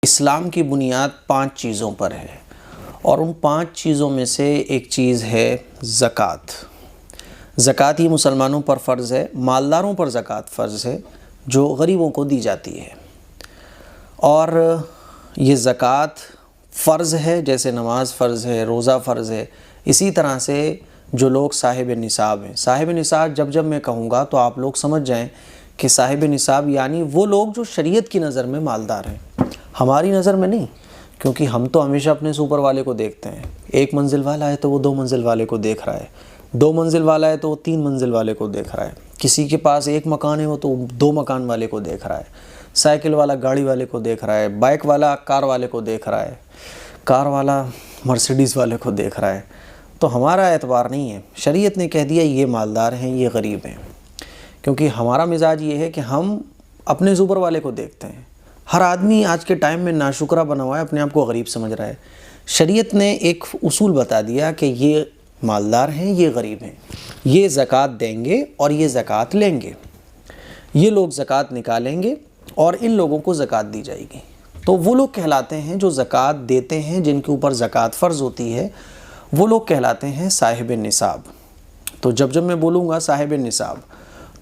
اسلام کی بنیاد 5 چیزوں پر ہے اور ان 5 چیزوں میں سے ایک چیز ہے زکوٰۃ۔ زکوٰۃ یہ مسلمانوں پر فرض ہے، مالداروں پر زکوٰۃ فرض ہے جو غریبوں کو دی جاتی ہے، اور یہ زکوٰۃ فرض ہے جیسے نماز فرض ہے، روزہ فرض ہے۔ اسی طرح سے جو لوگ صاحب نصاب ہیں، صاحب نصاب جب میں کہوں گا تو آپ لوگ سمجھ جائیں کہ صاحب نصاب یعنی وہ لوگ جو شریعت کی نظر میں مالدار ہیں، ہماری نظر میں نہیں، کیونکہ ہم تو ہمیشہ اپنے سے اوپر والے کو دیکھتے ہیں۔ 1 منزل والا ہے تو وہ 2 منزل والے کو دیکھ رہا ہے، 2 منزل والا ہے تو وہ 3 منزل والے کو دیکھ رہا ہے، کسی کے پاس 1 مکان ہے وہ تو 2 مکان والے کو دیکھ رہا ہے، سائیکل والا گاڑی والے کو دیکھ رہا ہے، بائک والا کار والے کو دیکھ رہا ہے، کار والا مرسیڈیز والے کو دیکھ رہا ہے۔ تو ہمارا اعتبار نہیں ہے، شریعت نے کہہ دیا یہ مالدار ہیں، یہ غریب ہیں، کیونکہ ہمارا مزاج یہ ہے کہ ہم اپنے سے اوپر والے کو دیکھتے ہیں۔ ہر آدمی آج کے ٹائم میں ناشکرہ بنا ہوا ہے، اپنے آپ کو غریب سمجھ رہا ہے۔ شریعت نے ایک اصول بتا دیا کہ یہ مالدار ہیں، یہ غریب ہیں، یہ زکوٰۃ دیں گے اور یہ زکوٰۃ لیں گے، یہ لوگ زکوٰۃ نکالیں گے اور ان لوگوں کو زکوٰۃ دی جائے گی۔ تو وہ لوگ کہلاتے ہیں جو زکوٰۃ دیتے ہیں، جن کے اوپر زکوٰۃ فرض ہوتی ہے، وہ لوگ کہلاتے ہیں صاحب نصاب۔ تو جب میں بولوں گا صاحب نصاب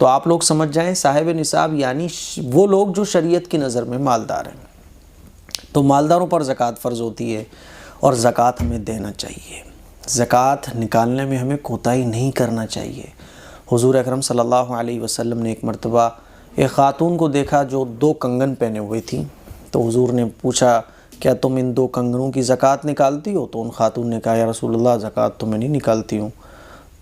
تو آپ لوگ سمجھ جائیں صاحب نصاب یعنی وہ لوگ جو شریعت کی نظر میں مالدار ہیں۔ تو مالداروں پر زکوٰۃ فرض ہوتی ہے اور زکوٰۃ ہمیں دینا چاہیے، زکوٰۃ نکالنے میں ہمیں کوتاہی نہیں کرنا چاہیے۔ حضور اکرم صلی اللہ علیہ وسلم نے ایک مرتبہ ایک خاتون کو دیکھا جو 2 کنگن پہنے ہوئے تھی، تو حضور نے پوچھا کیا تم ان 2 کنگنوں کی زکوٰۃ نکالتی ہو؟ تو ان خاتون نے کہا یا رسول اللہ زکوٰۃ تو میں نہیں نکالتی ہوں۔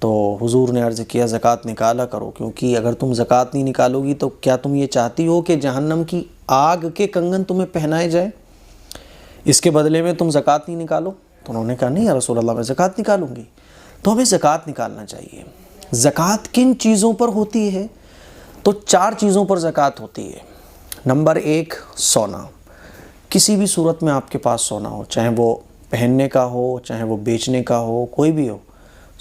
تو حضور نے عرض کیا زکوٰۃ نکالا کرو، کیونکہ اگر تم زکوٰۃ نہیں نکالو گی تو کیا تم یہ چاہتی ہو کہ جہنم کی آگ کے کنگن تمہیں پہنائے جائیں، اس کے بدلے میں تم زکوٰۃ نہیں نکالو؟ تو انہوں نے کہا نہیں یا رسول اللہ میں زکوٰۃ نکالوں گی۔ تو ہمیں زکوٰۃ نکالنا چاہیے۔ زکوٰۃ کن چیزوں پر ہوتی ہے؟ تو 4 چیزوں پر زکوٰۃ ہوتی ہے۔ نمبر 1 سونا، کسی بھی صورت میں آپ کے پاس سونا ہو، چاہے وہ پہننے کا ہو، چاہے وہ بیچنے کا ہو، کوئی بھی ہو،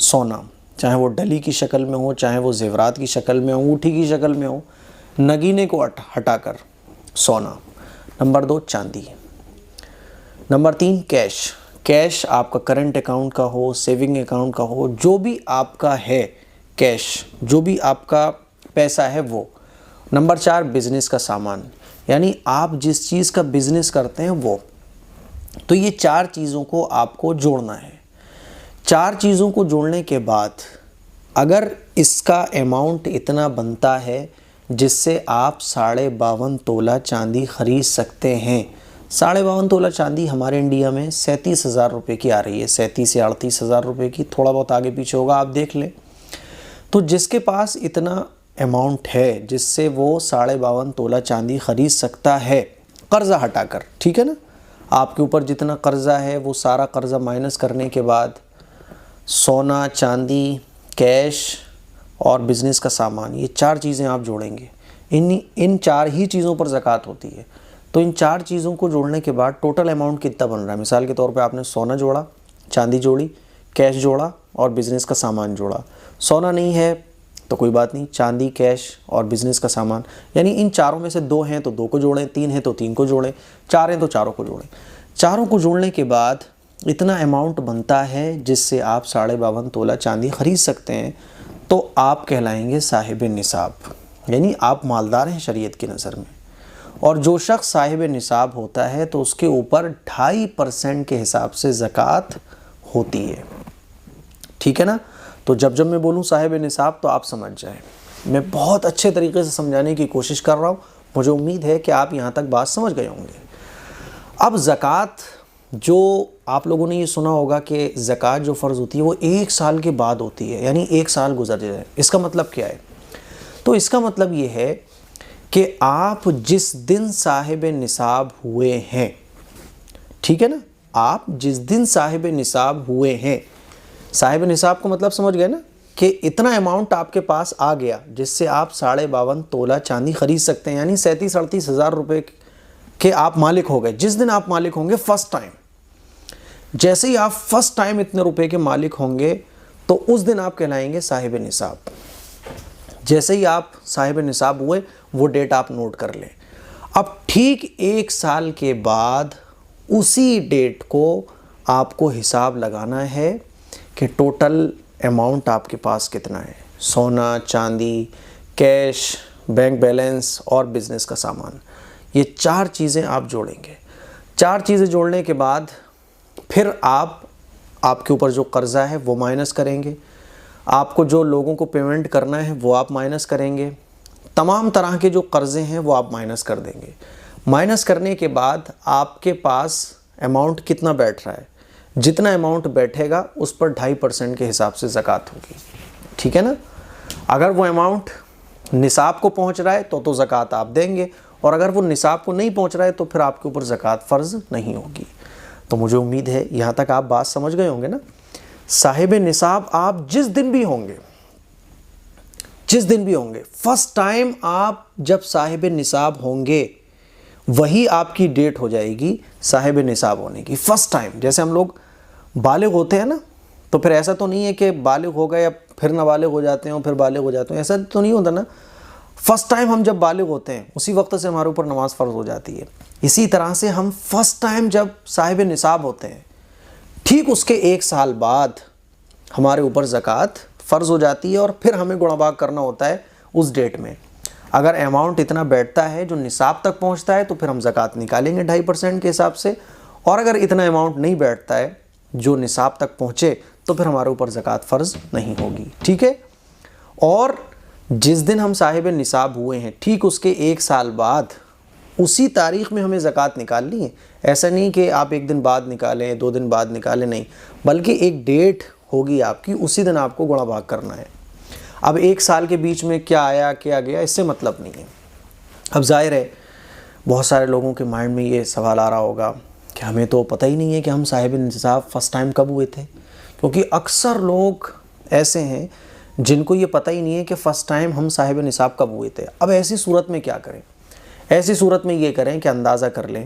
سونا، چاہے وہ ڈلی کی شکل میں ہو، چاہے وہ زیورات کی شکل میں ہو، انگوٹھی کی شکل میں ہو، نگینے کو ہٹا کر سونا۔ نمبر 2 چاندی۔ نمبر 3 کیش آپ کا کرنٹ اکاؤنٹ کا ہو، سیونگ اکاؤنٹ کا ہو، جو بھی آپ کا ہے کیش، جو بھی آپ کا پیسہ ہے وہ۔ نمبر 4 بزنس کا سامان، یعنی آپ جس چیز کا بزنس کرتے ہیں وہ۔ تو یہ 4 چیزوں کو آپ کو جوڑنا ہے۔ 4 چیزوں کو جوڑنے کے بعد اگر اس کا اماؤنٹ اتنا بنتا ہے جس سے آپ 52.5 تولہ چاندی خرید سکتے ہیں۔ 52.5 تولہ چاندی ہمارے انڈیا میں 37,000 روپے کی آ رہی ہے، 37 سے 38,000 روپے کی، تھوڑا بہت آگے پیچھے ہوگا آپ دیکھ لیں۔ تو جس کے پاس اتنا اماؤنٹ ہے جس سے وہ 52.5 تولہ چاندی خرید سکتا ہے، قرضہ ہٹا کر، ٹھیک ہے نا، آپ کے اوپر جتنا قرضہ ہے وہ سارا قرضہ مائنس کرنے کے بعد سونا، چاندی، کیش اور بزنس کا سامان، یہ 4 چیزیں آپ جوڑیں گے، ان 4 ہی چیزوں پر زکوٰۃ ہوتی ہے۔ تو ان 4 چیزوں کو جوڑنے کے بعد ٹوٹل اماؤنٹ کتنا بن رہا ہے؟ مثال کے طور پہ آپ نے سونا جوڑا، چاندی جوڑی، کیش جوڑا اور بزنس کا سامان جوڑا۔ سونا نہیں ہے تو کوئی بات نہیں، چاندی، کیش اور بزنس کا سامان، یعنی ان 4 میں سے 2 ہیں تو 2 کو جوڑیں، 3 ہیں تو 3 کو جوڑیں، 4 ہیں تو 4 کو جوڑیں۔ 4 کو جوڑنے کے بعد اتنا اماؤنٹ بنتا ہے جس سے آپ 52.5 تولہ چاندی خرید سکتے ہیں، تو آپ کہلائیں گے صاحب نصاب، یعنی آپ مالدار ہیں شریعت کی نظر میں۔ اور جو شخص صاحب نصاب ہوتا ہے تو اس کے اوپر 2.5% کے حساب سے زکوٰۃ ہوتی ہے، ٹھیک ہے نا۔ تو جب میں بولوں صاحب نصاب تو آپ سمجھ جائیں، میں بہت اچھے طریقے سے سمجھانے کی کوشش کر رہا ہوں، مجھے امید ہے کہ آپ یہاں تک بات سمجھ گئے ہوں گے۔ اب زکوٰۃ جو آپ لوگوں نے یہ سنا ہوگا کہ زکوٰۃ جو فرض ہوتی ہے وہ 1 سال کے بعد ہوتی ہے، یعنی 1 سال گزر جائے۔ اس کا مطلب کیا ہے؟ تو اس کا مطلب یہ ہے کہ آپ جس دن صاحب نصاب ہوئے ہیں، ٹھیک ہے نا، آپ جس دن صاحب نصاب ہوئے ہیں، صاحب نصاب کا مطلب سمجھ گئے نا، کہ اتنا اماؤنٹ آپ کے پاس آ گیا جس سے آپ 52.5 تولہ چاندی خرید سکتے ہیں، یعنی 37-38 روپے کہ آپ مالک ہو گئے۔ جس دن آپ مالک ہوں گے فرسٹ ٹائم، جیسے ہی آپ فرسٹ ٹائم اتنے روپے کے مالک ہوں گے تو اس دن آپ کہلائیں گے صاحب نصاب۔ جیسے ہی آپ صاحب نصاب ہوئے وہ ڈیٹ آپ نوٹ کر لیں۔ اب ٹھیک 1 سال کے بعد اسی ڈیٹ کو آپ کو حساب لگانا ہے کہ ٹوٹل اماؤنٹ آپ کے پاس کتنا ہے، سونا، چاندی، کیش، بینک بیلنس اور بزنس کا سامان. یہ 4 چیزیں آپ جوڑیں گے. 4 چیزیں جوڑنے کے بعد پھر آپ کے اوپر جو قرضہ ہے وہ مائنس کریں گے، آپ کو جو لوگوں کو پیمنٹ کرنا ہے وہ آپ مائنس کریں گے، تمام طرح کے جو قرضے ہیں وہ آپ مائنس کر دیں گے. مائنس کرنے کے بعد آپ کے پاس اماؤنٹ کتنا بیٹھ رہا ہے، جتنا اماؤنٹ بیٹھے گا اس پر 2.5% کے حساب سے زکوٰۃ ہوگی. ٹھیک ہے نا؟ اگر وہ اماؤنٹ نصاب کو پہنچ رہا ہے تو زکوٰۃ آپ دیں گے، اور اگر وہ نصاب کو نہیں پہنچ رہا ہے تو پھر آپ کے اوپر زکوٰۃ فرض نہیں ہوگی. تو مجھے امید ہے یہاں تک آپ بات سمجھ گئے ہوں گے نا. صاحب نصاب آپ جس دن بھی ہوں گے فرسٹ ٹائم آپ جب صاحب نصاب ہوں گے وہی آپ کی ڈیٹ ہو جائے گی صاحب نصاب ہونے کی. فرسٹ ٹائم جیسے ہم لوگ بالغ ہوتے ہیں نا، تو پھر ایسا تو نہیں ہے کہ بالغ ہو گئے اب پھر نابالغ ہو جاتے ہیں اور پھر بالغ ہو جاتے ہیں، ایسا تو نہیں ہوتا نا. فرسٹ ٹائم ہم جب بالغ ہوتے ہیں اسی وقت سے ہمارے اوپر نماز فرض ہو جاتی ہے. اسی طرح سے ہم فرسٹ ٹائم جب صاحب نصاب ہوتے ہیں ٹھیک اس کے 1 سال بعد ہمارے اوپر زکوٰۃ فرض ہو جاتی ہے، اور پھر ہمیں گڑا بھاگ کرنا ہوتا ہے اس ڈیٹ میں. اگر اماؤنٹ اتنا بیٹھتا ہے جو نصاب تک پہنچتا ہے تو پھر ہم زکوٰۃ نکالیں گے 2.5% کے حساب سے، اور اگر اتنا اماؤنٹ نہیں بیٹھتا ہے جو نصاب تک پہنچے تو پھر ہمارے اوپر زکوٰۃ فرض نہیں ہوگی. ٹھیک ہے؟ اور جس دن ہم صاحب نصاب ہوئے ہیں ٹھیک اس کے 1 سال بعد اسی تاریخ میں ہمیں زکوٰۃ نکالنی ہے. ایسا نہیں کہ آپ 1 دن بعد نکالیں، 2 دن بعد نکالیں، نہیں، بلکہ ایک ڈیٹ ہوگی آپ کی، اسی دن آپ کو گڑا بھاگ کرنا ہے. اب 1 سال کے بیچ میں کیا آیا کیا گیا اس سے مطلب نہیں ہے. اب ظاہر ہے بہت سارے لوگوں کے مائنڈ میں یہ سوال آ رہا ہوگا کہ ہمیں تو پتہ ہی نہیں ہے کہ ہم صاحب نصاب فرسٹ ٹائم کب ہوئے تھے، کیونکہ اکثر لوگ ایسے ہیں جن کو یہ پتہ ہی نہیں ہے کہ فرسٹ ٹائم ہم صاحب نصاب کب ہوئے تھے. اب ایسی صورت میں کیا کریں؟ ایسی صورت میں یہ کریں کہ اندازہ کر لیں،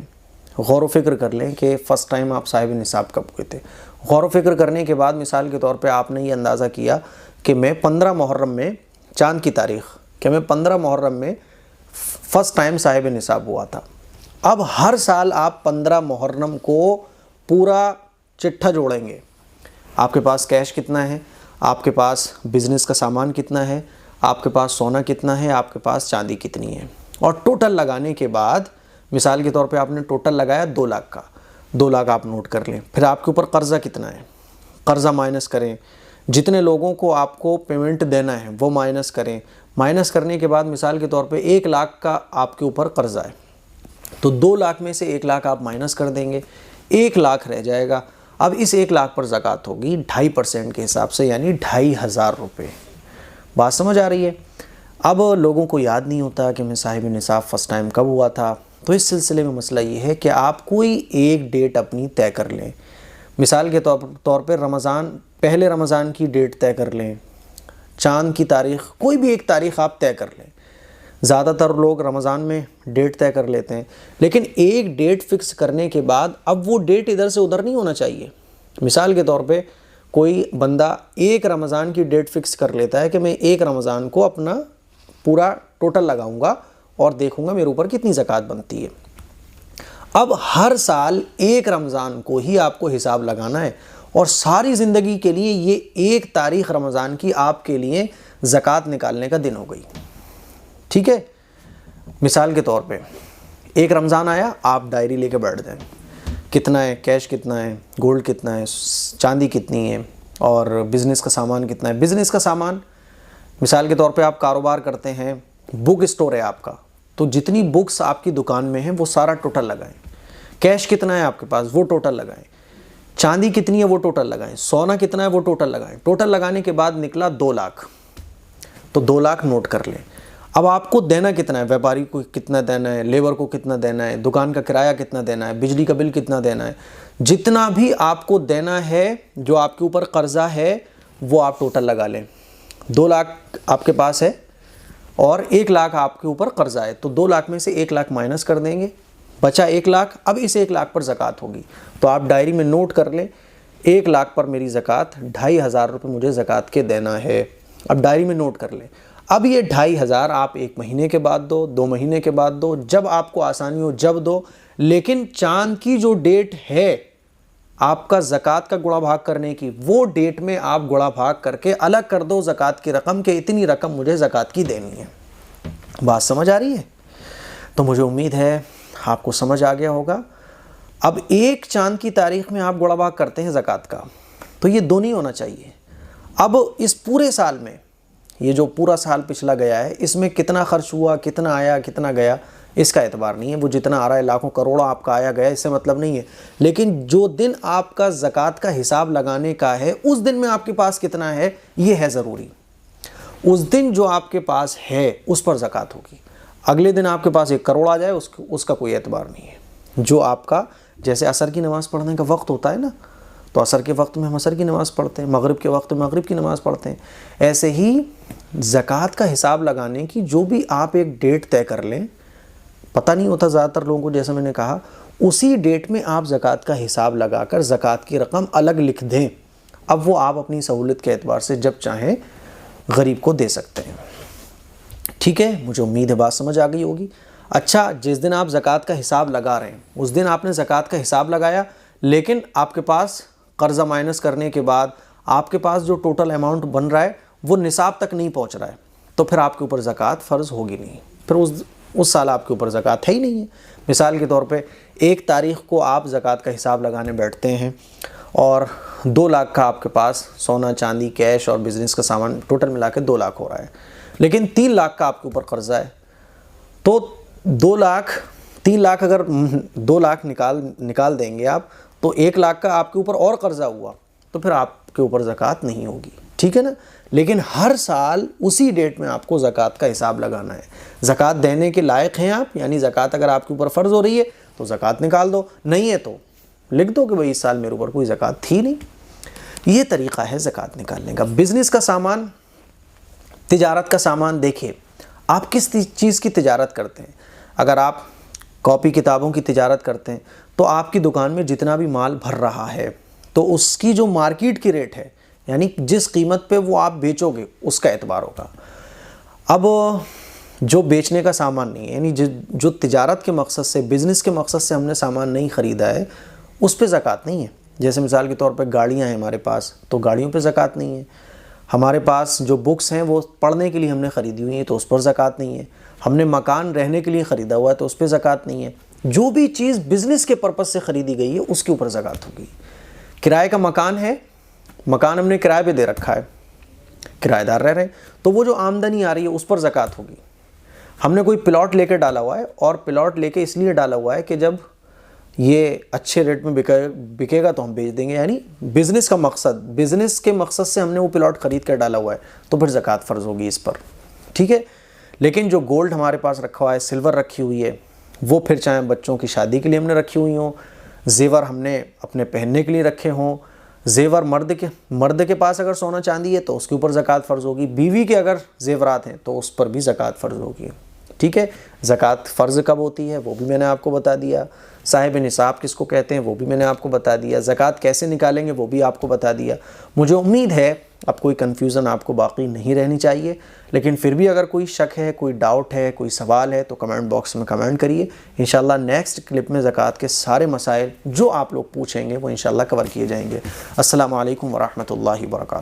غور و فکر کر لیں کہ فرسٹ ٹائم آپ صاحب نصاب کب ہوئے تھے. غور و فکر کرنے کے بعد مثال کے طور پہ آپ نے یہ اندازہ کیا کہ میں 15 محرم میں، چاند کی تاریخ، کہ میں 15 محرم میں فرسٹ ٹائم صاحب نصاب ہوا تھا. اب ہر سال آپ 15 محرم کو پورا چٹھا جوڑیں گے. آپ کے پاس کیش کتنا ہے، آپ کے پاس بزنس کا سامان کتنا ہے، آپ کے پاس سونا کتنا ہے، آپ کے پاس چاندی کتنی ہے، اور ٹوٹل لگانے کے بعد مثال کے طور پہ آپ نے ٹوٹل لگایا 2 لاکھ کا، 2 لاکھ آپ نوٹ کر لیں. پھر آپ کے اوپر قرضہ کتنا ہے، قرضہ مائنس کریں، جتنے لوگوں کو آپ کو پیمنٹ دینا ہے وہ مائنس کریں. مائنس کرنے کے بعد مثال کے طور پہ 1 لاکھ کا آپ کے اوپر قرضہ ہے، تو 2 لاکھ میں سے 1 لاکھ آپ مائنس کر دیں گے، 1 لاکھ رہ جائے گا. اب اس 1 لاکھ پر زکوٰۃ ہوگی 2.5% کے حساب سے، یعنی 2,500 روپے. بات سمجھ آ رہی ہے؟ اب لوگوں کو یاد نہیں ہوتا کہ میں صاحب نصاب فرسٹ ٹائم کب ہوا تھا، تو اس سلسلے میں مسئلہ یہ ہے کہ آپ کوئی ایک ڈیٹ اپنی طے کر لیں. مثال کے طور پہ پہلے رمضان کی ڈیٹ طے کر لیں، چاند کی تاریخ، کوئی بھی ایک تاریخ آپ طے کر لیں. زیادہ تر لوگ رمضان میں ڈیٹ طے کر لیتے ہیں، لیکن ایک ڈیٹ فکس کرنے کے بعد اب وہ ڈیٹ ادھر سے ادھر نہیں ہونا چاہیے. مثال کے طور پہ کوئی بندہ 1 رمضان کی ڈیٹ فکس کر لیتا ہے کہ میں 1 رمضان کو اپنا پورا ٹوٹل لگاؤں گا اور دیکھوں گا میرے اوپر کتنی زکوٰۃ بنتی ہے. اب ہر سال 1 رمضان کو ہی آپ کو حساب لگانا ہے، اور ساری زندگی کے لیے یہ 1 تاریخ رمضان کی آپ کے لیے زکوٰۃ نکالنے کا دن ہو گئی. ٹھیک ہے؟ مثال کے طور پہ 1 رمضان آیا، آپ ڈائری لے کے بیٹھ جائیں، کتنا ہے کیش، کتنا ہے گولڈ، کتنا ہے چاندی، کتنی ہے، اور بزنس کا سامان کتنا ہے. بزنس کا سامان مثال کے طور پہ آپ کاروبار کرتے ہیں، بک اسٹور ہے آپ کا، تو جتنی بکس آپ کی دکان میں ہیں وہ سارا ٹوٹل لگائیں. کیش کتنا ہے آپ کے پاس وہ ٹوٹل لگائیں. چاندی کتنی ہے وہ ٹوٹل لگائیں. سونا کتنا ہے وہ ٹوٹل لگائیں. ٹوٹل لگانے کے بعد نکلا 2 لاکھ، تو 2 لاکھ نوٹ کر لیں. اب آپ کو دینا کتنا ہے، ویپاری کو کتنا دینا ہے، لیبر کو کتنا دینا ہے، دکان کا کرایہ کتنا دینا ہے، بجلی کا بل کتنا دینا ہے، جتنا بھی آپ کو دینا ہے جو آپ کے اوپر قرضہ ہے وہ آپ ٹوٹل لگا لیں. 2 لاکھ آپ کے پاس ہے اور 1 لاکھ آپ کے اوپر قرضہ ہے، تو 2 لاکھ میں سے 1 لاکھ مائنس کر دیں گے، بچا 1 لاکھ. اب اس 1 لاکھ پر زکوٰۃ ہوگی، تو آپ ڈائری میں نوٹ کر لیں 1 لاکھ پر میری زکوٰۃ 2,500 روپے مجھے زکوٰۃ کے دینا ہے. اب ڈائری میں نوٹ کر لیں. اب یہ 2500 آپ 1 مہینے کے بعد دو، 2 مہینے کے بعد دو، جب آپ کو آسانی ہو جب دو، لیکن چاند کی جو ڈیٹ ہے آپ کا زکوٰۃ کا گڑا بھاگ کرنے کی، وہ ڈیٹ میں آپ گڑا بھاگ کر کے الگ کر دو زکوٰۃ کی رقم کہ اتنی رقم مجھے زکوٰۃ کی دینی ہے۔ بات سمجھ آ رہی ہے؟ تو مجھے امید ہے آپ کو سمجھ آ گیا ہوگا۔ اب ایک چاند کی تاریخ میں آپ گڑا بھاگ کرتے ہیں زکوٰۃ کا، تو یہ دو نہیں ہونا چاہیے۔ اب اس پورے سال میں، یہ جو پورا سال پچھلا گیا ہے، اس میں کتنا خرچ ہوا، کتنا آیا، کتنا گیا، اس کا اعتبار نہیں ہے۔ وہ جتنا آ رہا ہے لاکھوں کروڑوں آپ کا آیا گیا، اس سے مطلب نہیں ہے۔ لیکن جو دن آپ کا زکوٰۃ کا حساب لگانے کا ہے، اس دن میں آپ کے پاس کتنا ہے یہ ہے ضروری۔ اس دن جو آپ کے پاس ہے اس پر زکوٰۃ ہوگی۔ اگلے دن آپ کے پاس 1 کروڑ آ جائے اس کا کوئی اعتبار نہیں ہے۔ جو آپ کا، جیسے عصر کی نماز پڑھنے کا وقت ہوتا ہے نا، تو عصر کے وقت میں ہم عصر کی نماز پڑھتے ہیں، مغرب کے وقت میں مغرب کی نماز پڑھتے ہیں۔ ایسے ہی زکوٰۃ کا حساب لگانے کی جو بھی آپ ایک ڈیٹ طے کر لیں، پتہ نہیں ہوتا زیادہ تر لوگوں کو، جیسے میں نے کہا، اسی ڈیٹ میں آپ زکوٰۃ کا حساب لگا کر زکوٰۃ کی رقم الگ لکھ دیں۔ اب وہ آپ اپنی سہولت کے اعتبار سے جب چاہیں غریب کو دے سکتے ہیں۔ ٹھیک ہے، مجھے امید ہے بات سمجھ آ گئی ہوگی۔ اچھا، جس دن آپ زکوٰۃ کا حساب لگا رہے ہیں، اس دن آپ نے زکوٰۃ کا حساب لگایا، لیکن آپ کے پاس قرضہ مائنس کرنے کے بعد آپ کے پاس جو ٹوٹل اماؤنٹ بن رہا ہے وہ نصاب تک نہیں پہنچ رہا ہے، تو پھر آپ کے اوپر زکوٰۃ فرض ہوگی نہیں۔ پھر اس سال آپ کے اوپر زکوٰۃ ہے ہی نہیں ہے۔ مثال کے طور پہ 1 تاریخ کو آپ زکوٰۃ کا حساب لگانے بیٹھتے ہیں اور 2 لاکھ کا آپ کے پاس سونا چاندی کیش اور بزنس کا سامان ٹوٹل ملا کے 2 لاکھ ہو رہا ہے، لیکن 3 لاکھ کا آپ کے اوپر قرضہ ہے، تو 3 لاکھ اگر 2 لاکھ نکال دیں گے آپ، تو 1 لاکھ کا آپ کے اوپر اور قرضہ ہوا، تو پھر آپ کے اوپر زکوٰۃ نہیں ہوگی۔ ٹھیک ہے نا؟ لیکن ہر سال اسی ڈیٹ میں آپ کو زکوٰۃ کا حساب لگانا ہے۔ زکوٰۃ دینے کے لائق ہیں آپ، یعنی زکوٰۃ اگر آپ کے اوپر فرض ہو رہی ہے تو زکوٰۃ نکال دو، نہیں ہے تو لکھ دو کہ بھئی اس سال میرے اوپر کوئی زکوٰۃ تھی نہیں۔ یہ طریقہ ہے زکوٰۃ نکالنے کا۔ بزنس کا سامان، تجارت کا سامان، دیکھیے آپ کس چیز کی تجارت کرتے ہیں۔ اگر آپ کاپی کتابوں کی تجارت کرتے ہیں تو آپ کی دکان میں جتنا بھی مال بھر رہا ہے تو اس کی جو مارکیٹ کی ریٹ ہے، یعنی جس قیمت پہ وہ آپ بیچو گے، اس کا اعتبار ہوگا۔ اب جو بیچنے کا سامان نہیں ہے، یعنی جو تجارت کے مقصد سے، بزنس کے مقصد سے ہم نے سامان نہیں خریدا ہے، اس پہ زکوٰۃ نہیں ہے۔ جیسے مثال کے طور پہ گاڑیاں ہیں ہمارے پاس، تو گاڑیوں پہ زکوٰۃ نہیں ہے۔ ہمارے پاس جو بکس ہیں وہ پڑھنے کے لیے ہم نے خریدی ہوئی ہیں، تو اس پر زکوٰۃ نہیں ہے۔ ہم نے مکان رہنے کے لیے خریدا ہوا ہے، تو اس پہ زکوٰۃ نہیں ہے۔ جو بھی چیز بزنس کے پرپس سے خریدی گئی ہے اس کے اوپر زکوٰۃ ہوگی۔ کرائے کا مکان ہے، مکان ہم نے کرائے پہ دے رکھا ہے، کرایہ دار رہ رہے ہیں، تو وہ جو آمدنی آ رہی ہے اس پر زکوٰۃ ہوگی۔ ہم نے کوئی پلاٹ لے کے ڈالا ہوا ہے، اور پلاٹ لے کے اس لیے ڈالا ہوا ہے کہ جب یہ اچھے ریٹ میں بکے گا تو ہم بیچ دیں گے، یعنی بزنس کے مقصد سے ہم نے وہ پلاٹ خرید کر ڈالا ہوا ہے، تو پھر زکوٰۃ فرض ہوگی اس پر۔ ٹھیک ہے، لیکن جو گولڈ ہمارے پاس رکھا ہوا ہے، سلور رکھی ہوئی ہے، وہ پھر چاہے بچوں کی شادی کے لیے ہم نے رکھی ہوئی ہوں، زیور ہم نے اپنے پہننے کے لیے رکھے ہوں، زیور مرد کے پاس اگر سونا چاندی ہے تو اس کے اوپر زکوٰۃ فرض ہوگی، بیوی کے اگر زیورات ہیں تو اس پر بھی زکوٰۃ فرض ہوگی۔ ٹھیک ہے، زکوٰۃ فرض کب ہوتی ہے وہ بھی میں نے آپ کو بتا دیا، صاحب نصاب کس کو کہتے ہیں وہ بھی میں نے آپ کو بتا دیا، زکوٰۃ کیسے نکالیں گے وہ بھی آپ کو بتا دیا۔ مجھے امید ہے اب کوئی کنفیوژن آپ کو باقی نہیں رہنی چاہیے، لیکن پھر بھی اگر کوئی شک ہے، کوئی ڈاؤٹ ہے، کوئی سوال ہے تو کمنٹ باکس میں کمنٹ کریے۔ انشاءاللہ نیکسٹ کلپ میں زکوٰۃ کے سارے مسائل جو آپ لوگ پوچھیں گے وہ انشاءاللہ کور کیے جائیں گے۔ السلام علیکم ورحمۃ اللہ وبرکاتہ۔